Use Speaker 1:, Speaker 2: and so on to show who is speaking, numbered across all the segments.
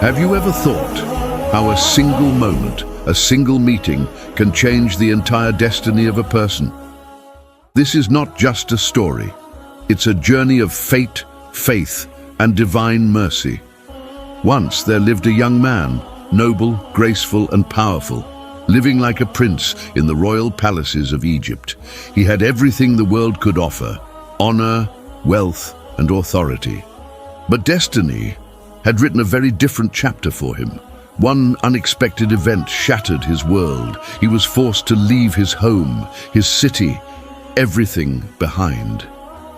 Speaker 1: Have you ever thought how a single moment, a single meeting, can change the entire destiny of a person? This is not just a story. It's a journey of fate, faith, and divine mercy. Once there lived a young man, noble, graceful, and powerful, living like a prince in the royal palaces of Egypt. He had everything the world could offer: honor, wealth, and authority. But destiny had written a very different chapter for him. One unexpected event shattered his world. He was forced to leave his home, his city, everything behind.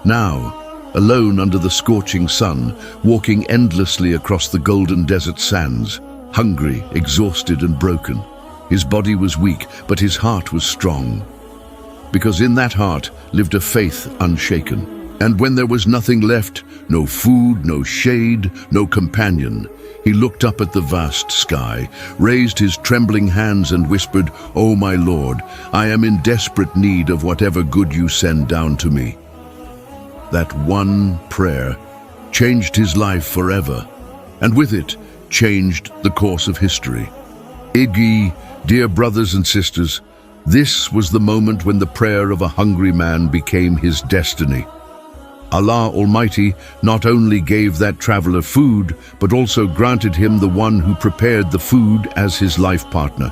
Speaker 1: Now, alone under the scorching sun, walking endlessly across the golden desert sands, hungry, exhausted, and broken. His body was weak, but his heart was strong, because in that heart lived a faith unshaken. And when there was nothing left, no food, no shade, no companion, he looked up at the vast sky, raised his trembling hands and whispered, "Oh my Lord, I am in desperate need of whatever good you send down to me." That one prayer changed his life forever, and with it changed the course of history. Dear brothers and sisters, this was the moment when the prayer of a hungry man became his destiny. Allah Almighty not only gave that traveler food, but also granted him the one who prepared the food as his life partner.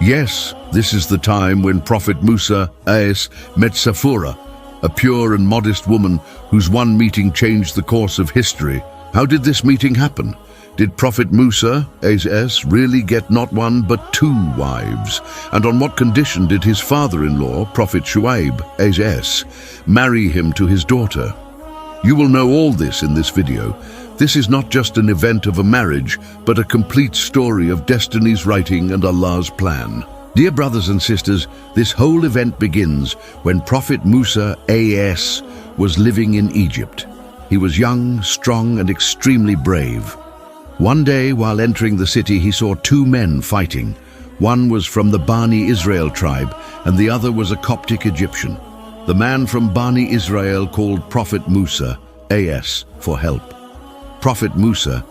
Speaker 1: Yes, this is the time when Prophet Musa met Safura, a pure and modest woman whose one meeting changed the course of history. How did this meeting happen? Did Prophet Musa really get not one but two wives? And on what condition did his father-in-law, Prophet Shuayb marry him to his daughter? You will know all this in this video. This is not just an event of a marriage, but a complete story of destiny's writing and Allah's plan. Dear brothers and sisters, this whole event begins when Prophet Musa was living in Egypt. He was young, strong, and extremely brave. One day, while entering the city, he saw two men fighting. One was from the Bani Israel tribe, and the other was a Coptic Egyptian. The man from Bani Israel called Prophet Musa for help. Prophet Musa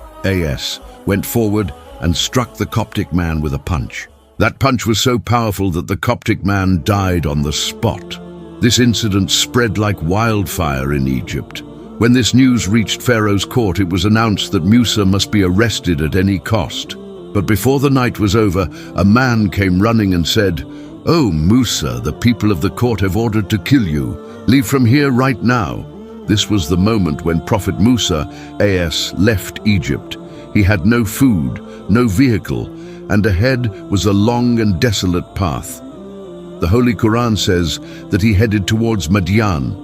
Speaker 1: went forward and struck the Coptic man with a punch. That punch was so powerful that the Coptic man died on the spot. This incident spread like wildfire in Egypt. When this news reached Pharaoh's court, it was announced that Musa must be arrested at any cost. But before the night was over, a man came running and said, "Oh Musa, the people of the court have ordered to kill you. Leave from here right now." This was the moment when Prophet Musa left Egypt. He had no food, no vehicle, and ahead was a long and desolate path. The Holy Quran says that he headed towards Madyan.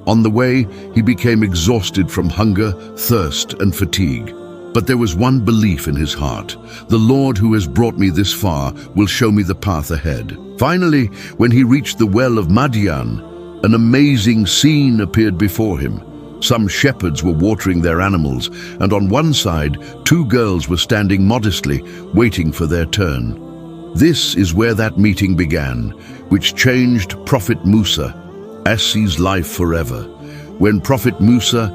Speaker 1: On the way, he became exhausted from hunger, thirst, and fatigue. But there was one belief in his heart: the Lord who has brought me this far will show me the path ahead. Finally, when he reached the well of Madyan, an amazing scene appeared before him. Some shepherds were watering their animals, and on one side, two girls were standing modestly, waiting for their turn. This is where that meeting began, which changed Prophet Musa's life forever. When Prophet Musa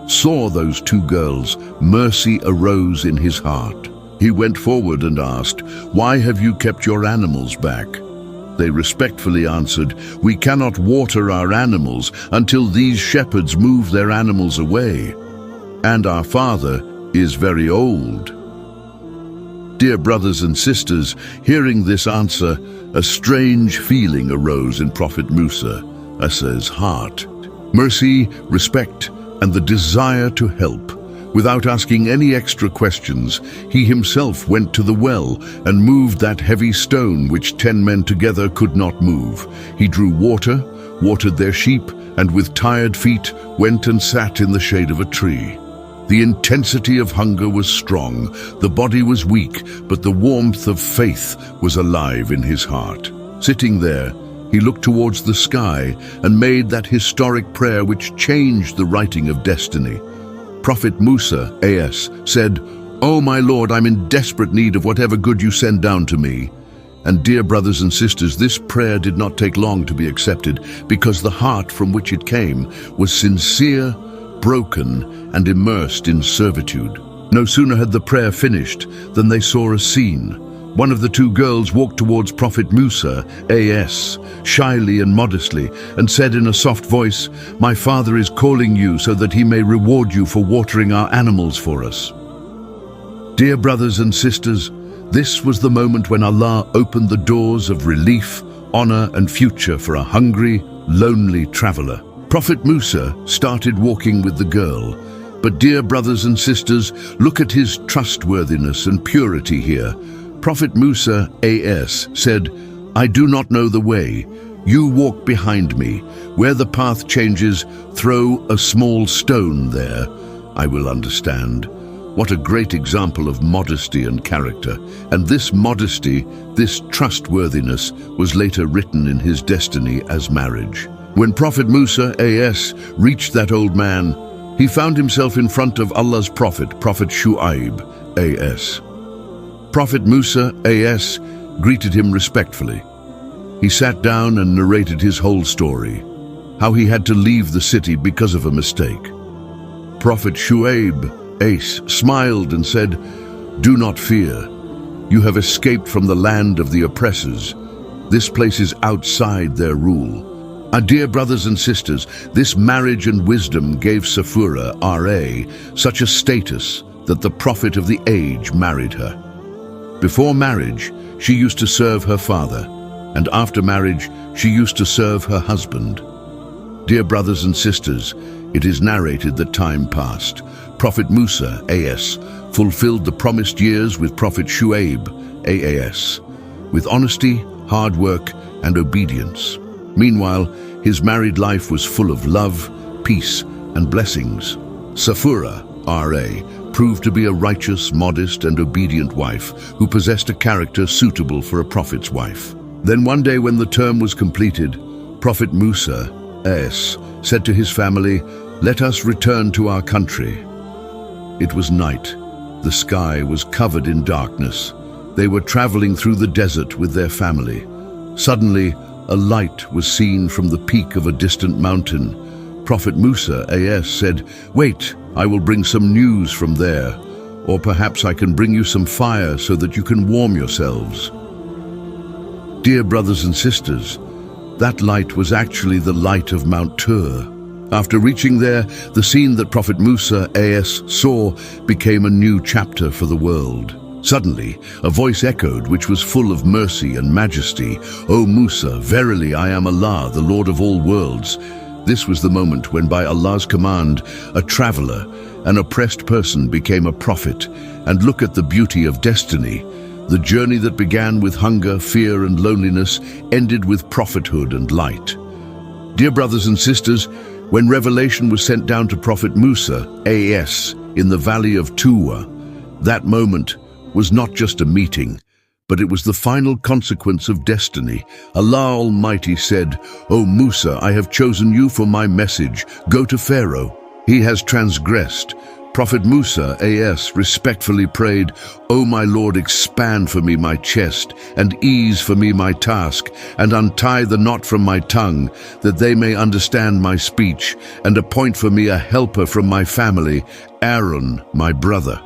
Speaker 1: saw those two girls, mercy arose in his heart. He went forward and asked, "Why have you kept your animals back?" They respectfully answered, "We cannot water our animals until these shepherds move their animals away, and our father is very old." Dear brothers and sisters, hearing this answer, a strange feeling arose in Prophet Musa's heart. Mercy, respect, and the desire to help. Without asking any extra questions, he himself went to the well and moved that heavy stone which 10 men together could not move. He drew water, watered their sheep, and with tired feet went and sat in the shade of a tree. The intensity of hunger was strong, the body was weak, but the warmth of faith was alive in his heart. Sitting there, he looked towards the sky and made that historic prayer which changed the writing of destiny. Prophet Musa said, "Oh my Lord, I'm in desperate need of whatever good you send down to me." And dear brothers and sisters, this prayer did not take long to be accepted, because the heart from which it came was sincere, broken, and immersed in servitude. No sooner had the prayer finished than they saw a scene. One of the two girls walked towards Prophet Musa, A.S., shyly and modestly, and said in a soft voice, "My father is calling you so that he may reward you for watering our animals for us." Dear brothers and sisters, this was the moment when Allah opened the doors of relief, honor, and future for a hungry, lonely traveler. Prophet Musa started walking with the girl. But dear brothers and sisters, look at his trustworthiness and purity here. Prophet Musa, A.S., said, "I do not know the way. You walk behind me. Where the path changes, throw a small stone there. I will understand." What a great example of modesty and character. And this modesty, this trustworthiness, was later written in his destiny as marriage. When Prophet Musa, A.S., reached that old man, he found himself in front of Allah's prophet, Prophet Shuayb, A.S. Prophet Musa, A.S., greeted him respectfully. He sat down and narrated his whole story, how he had to leave the city because of a mistake. Prophet Shuayb, A.S., smiled and said, "Do not fear. You have escaped from the land of the oppressors. This place is outside their rule." Our dear brothers and sisters, this marriage and wisdom gave Safura, R.A., such a status that the prophet of the age married her. Before marriage, she used to serve her father, and after marriage, she used to serve her husband. Dear brothers and sisters, it is narrated that time passed. Prophet Musa, A.S., fulfilled the promised years with Prophet Shuayb, A.S., with honesty, hard work, and obedience. Meanwhile, his married life was full of love, peace, and blessings. Safura, R.A., proved to be a righteous, modest, and obedient wife who possessed a character suitable for a prophet's wife. Then one day when the term was completed, Prophet Musa, S., said to his family, "Let us return to our country." It was night. The sky was covered in darkness. They were traveling through the desert with their family. Suddenly, a light was seen from the peak of a distant mountain. Prophet Musa, A.S., said, "Wait, I will bring some news from there. Or perhaps I can bring you some fire so that you can warm yourselves." Dear brothers and sisters, that light was actually the light of Mount Tur. After reaching there, the scene that Prophet Musa, A.S., saw became a new chapter for the world. Suddenly, a voice echoed which was full of mercy and majesty. "O Musa, verily I am Allah, the Lord of all worlds." This was the moment when by Allah's command, a traveler, an oppressed person became a prophet. And look at the beauty of destiny. The journey that began with hunger, fear, and loneliness ended with prophethood and light. Dear brothers and sisters, when revelation was sent down to Prophet Musa, A.S., in the valley of Tuwa, that moment was not just a meeting, but it was the final consequence of destiny. Allah Almighty said, "O Musa, I have chosen you for my message. Go to Pharaoh. He has transgressed." Prophet Musa, A.S., respectfully prayed, "O my Lord, expand for me my chest, and ease for me my task, and untie the knot from my tongue, that they may understand my speech, and appoint for me a helper from my family, Aaron, my brother."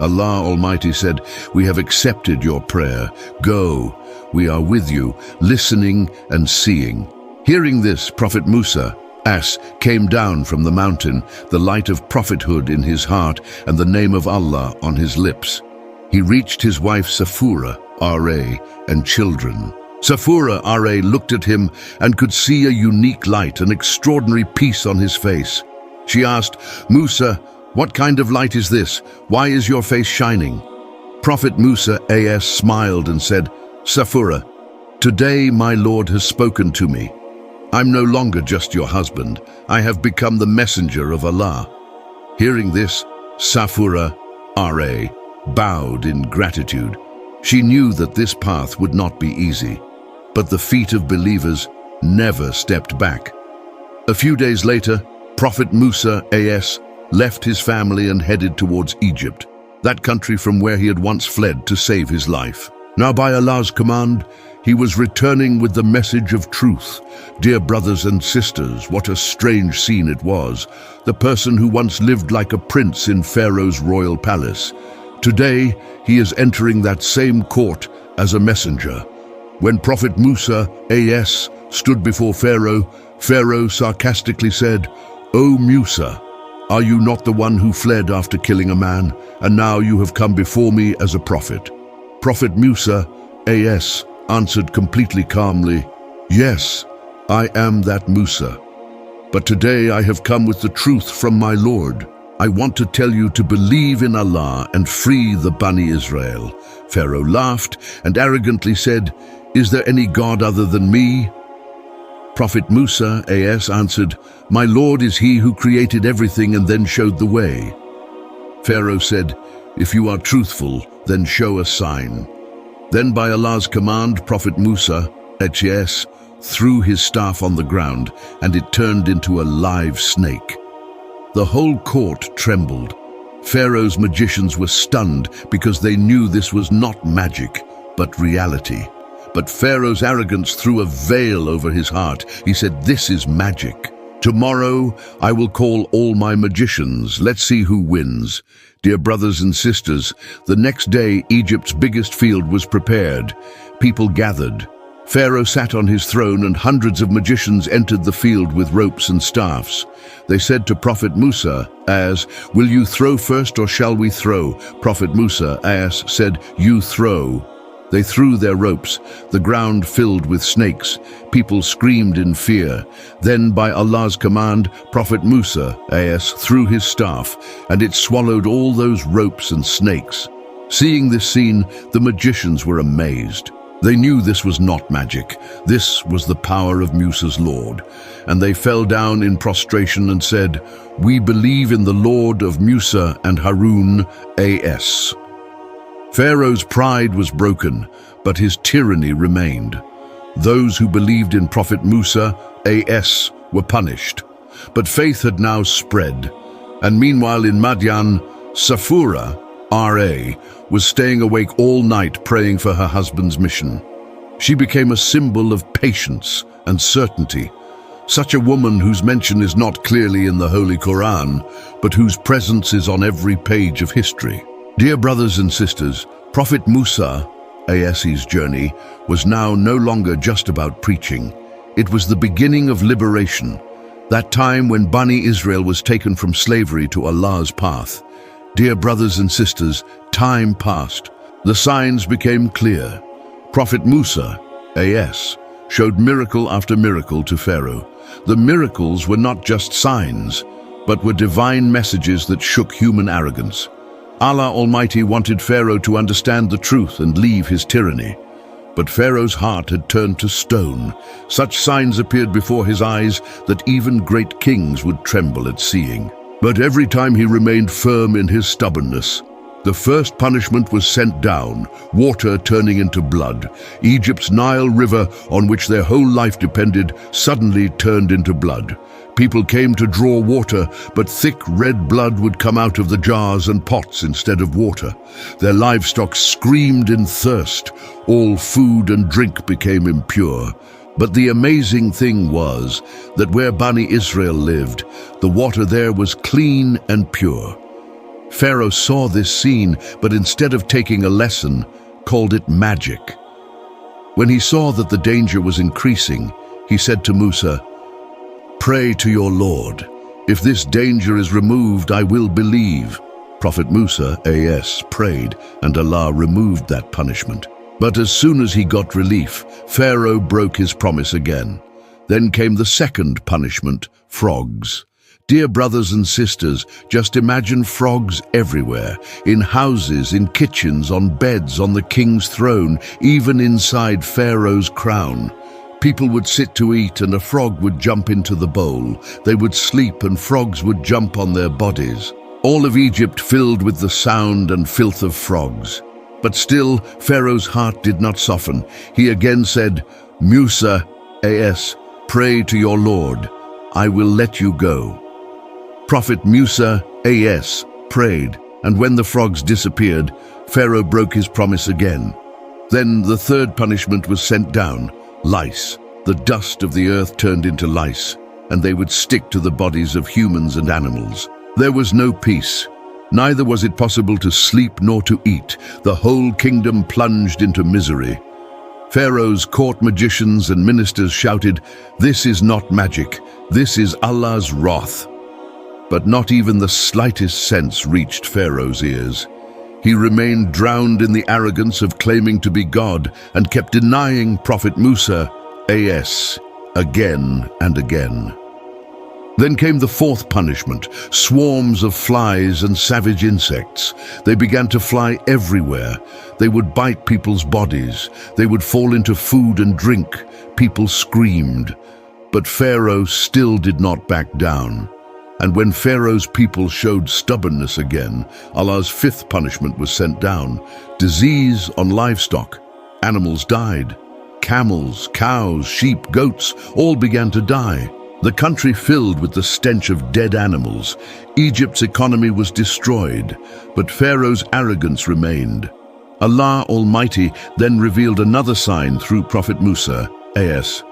Speaker 1: Allah Almighty said, "We have accepted your prayer. Go, we are with you, listening and seeing." Hearing this, Prophet Musa, A.S., came down from the mountain, the light of prophethood in his heart and the name of Allah on his lips. He reached his wife Safura, R.A., and children. Safura, R.A., looked at him and could see a unique light, an extraordinary peace on his face. She asked, "Musa, what kind of light is this? Why is your face shining?" Prophet Musa, A.S., smiled and said, "Safura, today my Lord has spoken to me. I'm no longer just your husband. I have become the messenger of Allah." Hearing this, Safura, R.A., bowed in gratitude. She knew that this path would not be easy, but the feet of believers never stepped back. A few days later, Prophet Musa, A.S., left his family and headed towards Egypt, that country from where he had once fled to save his life. Now by Allah's command, he was returning with the message of truth. Dear brothers and sisters, what a strange scene it was. The person who once lived like a prince in Pharaoh's royal palace. Today, he is entering that same court as a messenger. When Prophet Musa, AS, stood before Pharaoh, Pharaoh sarcastically said, "O Musa, are you not the one who fled after killing a man, and now you have come before me as a prophet?" Prophet Musa, AS, answered completely calmly, "Yes, I am that Musa. But today I have come with the truth from my Lord. I want to tell you to believe in Allah and free the Bani Israel." Pharaoh laughed and arrogantly said, "Is there any God other than me?" Prophet Musa, AS, answered, "My Lord is he who created everything and then showed the way." Pharaoh said, "If you are truthful, then show a sign." Then by Allah's command, Prophet Musa, HS, threw his staff on the ground, and it turned into a live snake. The whole court trembled. Pharaoh's magicians were stunned because they knew this was not magic, but reality. But Pharaoh's arrogance threw a veil over his heart. He said, "This is magic. Tomorrow I will call all my magicians. Let's see who wins." Dear brothers and sisters, the next day Egypt's biggest field was prepared. People gathered. Pharaoh sat on his throne and hundreds of magicians entered the field with ropes and staffs. They said to Prophet Musa, AS, "Will you throw first or shall we throw?" Prophet Musa, AS, said, "You throw." They threw their ropes. The ground filled with snakes. People screamed in fear. Then by Allah's command, Prophet Musa, AS, threw his staff, and it swallowed all those ropes and snakes. Seeing this scene, the magicians were amazed. They knew this was not magic. This was the power of Musa's Lord. And they fell down in prostration and said, "We believe in the Lord of Musa and Harun, AS." Pharaoh's pride was broken, but his tyranny remained. Those who believed in Prophet Musa, AS, were punished. But faith had now spread. And meanwhile in Madyan, Safura, RA, was staying awake all night praying for her husband's mission. She became a symbol of patience and certainty. Such a woman whose mention is not clearly in the Holy Quran, but whose presence is on every page of history. Dear brothers and sisters, Prophet Musa, AS's journey, was now no longer just about preaching. It was the beginning of liberation, that time when Bani Israel was taken from slavery to Allah's path. Dear brothers and sisters, time passed. The signs became clear. Prophet Musa, AS, showed miracle after miracle to Pharaoh. The miracles were not just signs, but were divine messages that shook human arrogance. Allah Almighty wanted Pharaoh to understand the truth and leave his tyranny. But Pharaoh's heart had turned to stone. Such signs appeared before his eyes that even great kings would tremble at seeing. But every time he remained firm in his stubbornness. The first punishment was sent down, water turning into blood. Egypt's Nile River, on which their whole life depended, suddenly turned into blood. People came to draw water, but thick red blood would come out of the jars and pots instead of water. Their livestock screamed in thirst. All food and drink became impure. But the amazing thing was that where Bani Israel lived, the water there was clean and pure. Pharaoh saw this scene, but instead of taking a lesson, called it magic. When he saw that the danger was increasing, he said to Musa, "Pray to your Lord. If this danger is removed, I will believe." Prophet Musa, AS, prayed, and Allah removed that punishment. But as soon as he got relief, Pharaoh broke his promise again. Then came the second punishment, frogs. Dear brothers and sisters, just imagine frogs everywhere, in houses, in kitchens, on beds, on the king's throne, even inside Pharaoh's crown. People would sit to eat and a frog would jump into the bowl. They would sleep and frogs would jump on their bodies. All of Egypt filled with the sound and filth of frogs. But still, Pharaoh's heart did not soften. He again said, "Musa, AS, pray to your Lord. I will let you go." Prophet Musa, AS, prayed, and when the frogs disappeared, Pharaoh broke his promise again. Then the third punishment was sent down, lice. The dust of the earth turned into lice, and they would stick to the bodies of humans and animals. There was no peace. Neither was it possible to sleep nor to eat. The whole kingdom plunged into misery. Pharaoh's court magicians and ministers shouted, "This is not magic, this is Allah's wrath." But not even the slightest sense reached Pharaoh's ears. He remained drowned in the arrogance of claiming to be God and kept denying Prophet Musa, AS, again and again. Then came the fourth punishment, swarms of flies and savage insects. They began to fly everywhere. They would bite people's bodies. They would fall into food and drink. People screamed. But Pharaoh still did not back down. And when Pharaoh's people showed stubbornness again, Allah's fifth punishment was sent down. Disease on livestock. Animals died. Camels, cows, sheep, goats, all began to die. The country filled with the stench of dead animals. Egypt's economy was destroyed, but Pharaoh's arrogance remained. Allah Almighty then revealed another sign through Prophet Musa, AS.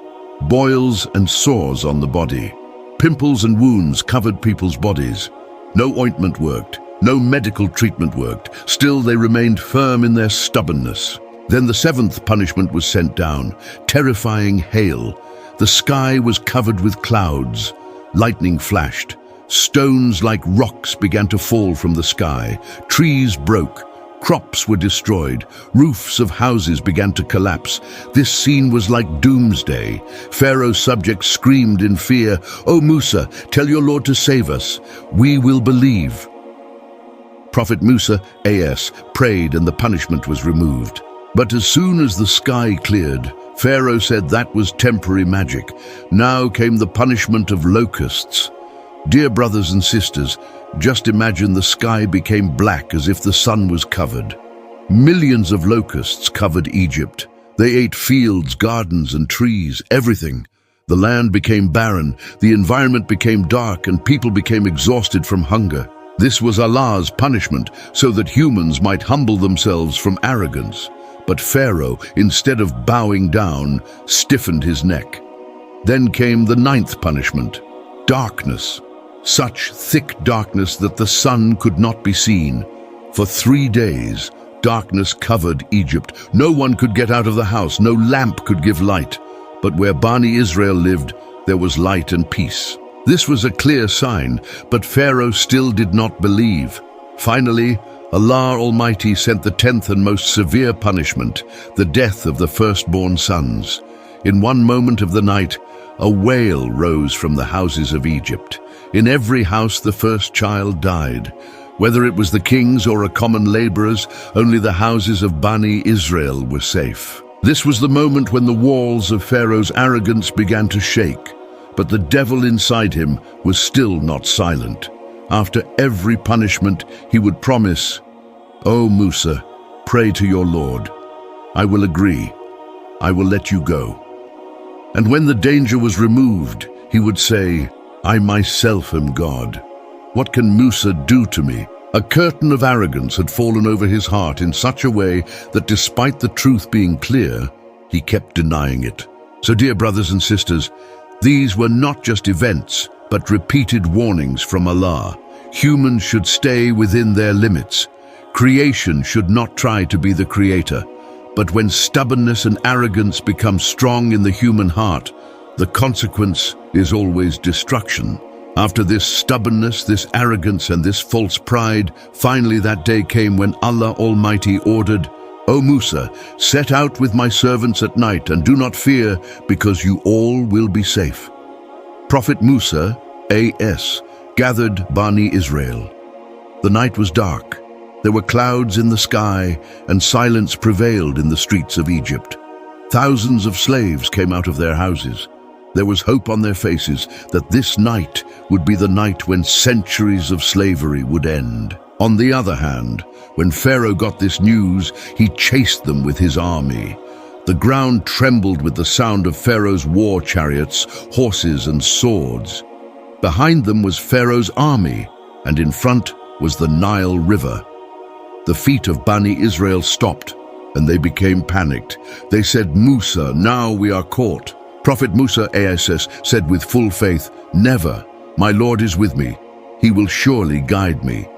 Speaker 1: Boils and sores on the body. Pimples and wounds covered people's bodies. No ointment worked, no medical treatment worked. Still they remained firm in their stubbornness. Then the seventh punishment was sent down, terrifying hail. The sky was covered with clouds. Lightning flashed. Stones like rocks began to fall from the sky. Trees broke. Crops were destroyed. Roofs of houses began to collapse. This scene was like doomsday. Pharaoh's subjects screamed in fear, "O Musa, tell your Lord to save us. We will believe." Prophet Musa, AS, prayed and the punishment was removed. But as soon as the sky cleared, Pharaoh said that was temporary magic. Now came the punishment of locusts. Dear brothers and sisters, just imagine the sky became black as if the sun was covered. Millions of locusts covered Egypt. They ate fields, gardens, and trees, everything. The land became barren, the environment became dark, and people became exhausted from hunger. This was Allah's punishment, so that humans might humble themselves from arrogance. But Pharaoh, instead of bowing down, stiffened his neck. Then came the ninth punishment, darkness. Such thick darkness that the sun could not be seen. For 3 days, darkness covered Egypt. No one could get out of the house, no lamp could give light. But where Bani Israel lived, there was light and peace. This was a clear sign, but Pharaoh still did not believe. Finally, Allah Almighty sent the 10th and most severe punishment, the death of the firstborn sons. In one moment of the night, a wail rose from the houses of Egypt. In every house the first child died. Whether it was the king's or a common laborer's, only the houses of Bani Israel were safe. This was the moment when the walls of Pharaoh's arrogance began to shake, but the devil inside him was still not silent. After every punishment, he would promise, "O Musa, pray to your Lord. I will agree. I will let you go." And when the danger was removed, he would say, "I myself am God. What can Musa do to me?" A curtain of arrogance had fallen over his heart in such a way that despite the truth being clear, he kept denying it. So dear brothers and sisters, these were not just events, but repeated warnings from Allah. Humans should stay within their limits. Creation should not try to be the creator. But when stubbornness and arrogance become strong in the human heart, the consequence is always destruction. After this stubbornness, this arrogance, and this false pride, finally that day came when Allah Almighty ordered, "O Musa, set out with my servants at night and do not fear, because you all will be safe." Prophet Musa, AS, gathered Bani Israel. The night was dark. There were clouds in the sky, and silence prevailed in the streets of Egypt. Thousands of slaves came out of their houses. There was hope on their faces that this night would be the night when centuries of slavery would end. On the other hand, when Pharaoh got this news, he chased them with his army. The ground trembled with the sound of Pharaoh's war chariots, horses, and swords. Behind them was Pharaoh's army, and in front was the Nile River. The feet of Bani Israel stopped. and they became panicked. They said, "Musa, now we are caught." Prophet Musa said with full faith, "Never. My Lord is with me. He will surely guide me."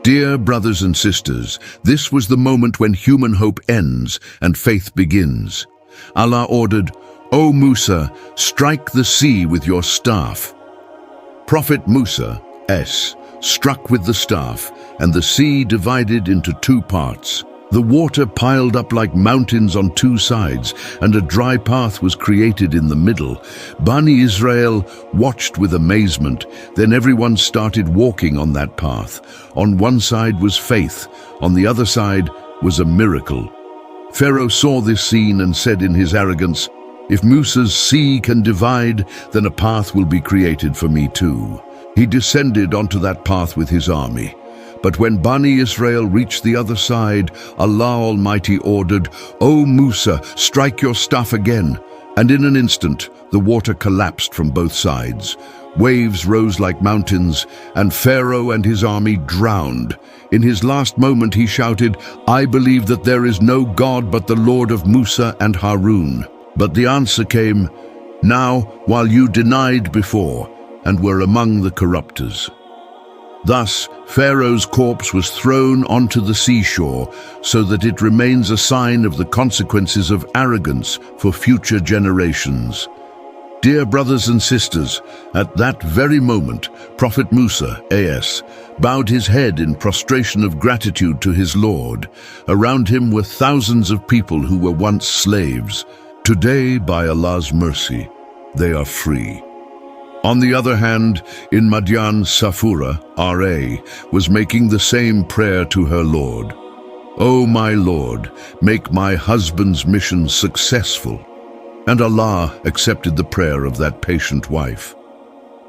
Speaker 1: Dear brothers and sisters, this was the moment when human hope ends and faith begins. Allah ordered, "O Musa, strike the sea with your staff." Prophet Musa struck with the staff, and the sea divided into two parts. The water piled up like mountains on two sides, and a dry path was created in the middle. Bani Israel watched with amazement. Then everyone started walking on that path. On one side was faith, on the other side was a miracle. Pharaoh saw this scene and said in his arrogance, "If Musa's sea can divide, then a path will be created for me too." He descended onto that path with his army. But when Bani Israel reached the other side, Allah Almighty ordered, "O Musa, strike your staff again." And in an instant, the water collapsed from both sides. Waves rose like mountains, and Pharaoh and his army drowned. In his last moment he shouted, "I believe that there is no God but the Lord of Musa and Harun." But the answer came, "Now, while you denied before, and were among the corrupters." Thus, Pharaoh's corpse was thrown onto the seashore so that it remains a sign of the consequences of arrogance for future generations. Dear brothers and sisters, at that very moment, Prophet Musa, bowed his head in prostration of gratitude to his Lord. Around him were thousands of people who were once slaves. Today, by Allah's mercy, they are free. On the other hand, in Madyan, Safura, was making the same prayer to her Lord. "O my Lord, make my husband's mission successful." And Allah accepted the prayer of that patient wife.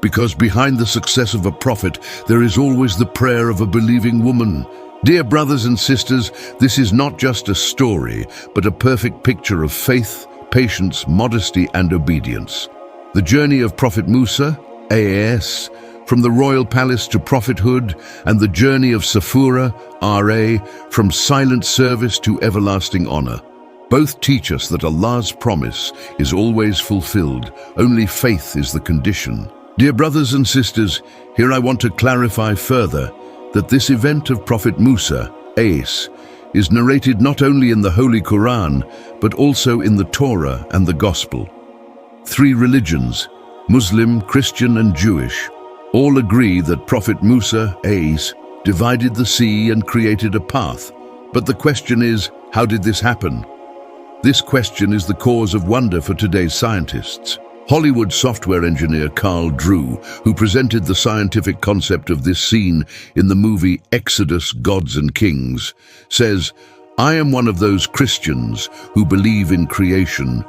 Speaker 1: Because behind the success of a prophet, there is always the prayer of a believing woman. Dear brothers and sisters, this is not just a story, but a perfect picture of faith, patience, modesty, and obedience. The journey of Prophet Musa, from the royal palace to prophethood, and the journey of Safura, from silent service to everlasting honor. Both teach us that Allah's promise is always fulfilled. Only faith is the condition. Dear brothers and sisters, here I want to clarify further that this event of Prophet Musa, is narrated not only in the Holy Quran, but also in the Torah and the Gospel. Three religions, Muslim, Christian, and Jewish, all agree that Prophet Musa, divided the sea and created a path. But the question is, how did this happen? This question is the cause of wonder for today's scientists. Hollywood software engineer Carl Drew, who presented the scientific concept of this scene in the movie Exodus, Gods and Kings, says, "I am one of those Christians who believe in creation,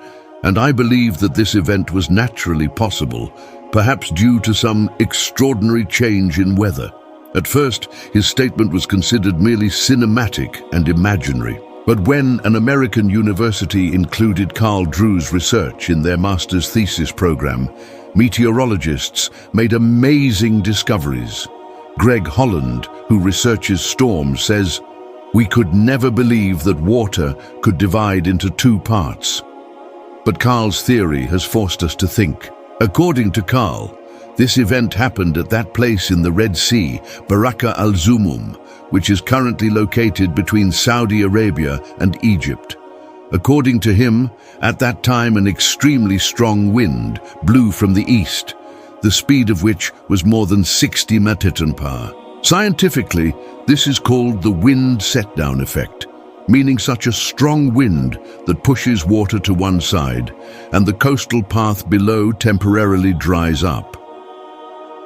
Speaker 1: and I believe that this event was naturally possible, perhaps due to some extraordinary change in weather." At first, his statement was considered merely cinematic and imaginary. But when an American university included Carl Drew's research in their master's thesis program, meteorologists made amazing discoveries. Greg Holland, who researches storms, says, "We could never believe that water could divide into two parts." But Carl's theory has forced us to think. According to Carl, this event happened at that place in the Red Sea, Baraka al-Zumum, which is currently located between Saudi Arabia and Egypt. According to him, at that time an extremely strong wind blew from the east, the speed of which was more than 60 mph. Scientifically, this is called the wind set-down effect, meaning such a strong wind that pushes water to one side, and the coastal path below temporarily dries up.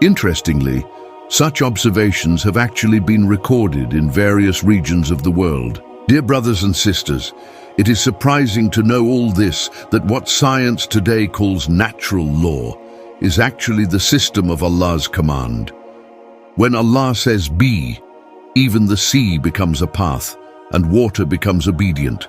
Speaker 1: Interestingly, such observations have actually been recorded in various regions of the world. Dear brothers and sisters, it is surprising to know all this, that what science today calls natural law is actually the system of Allah's command. When Allah says be, even the sea becomes a path, and water becomes obedient.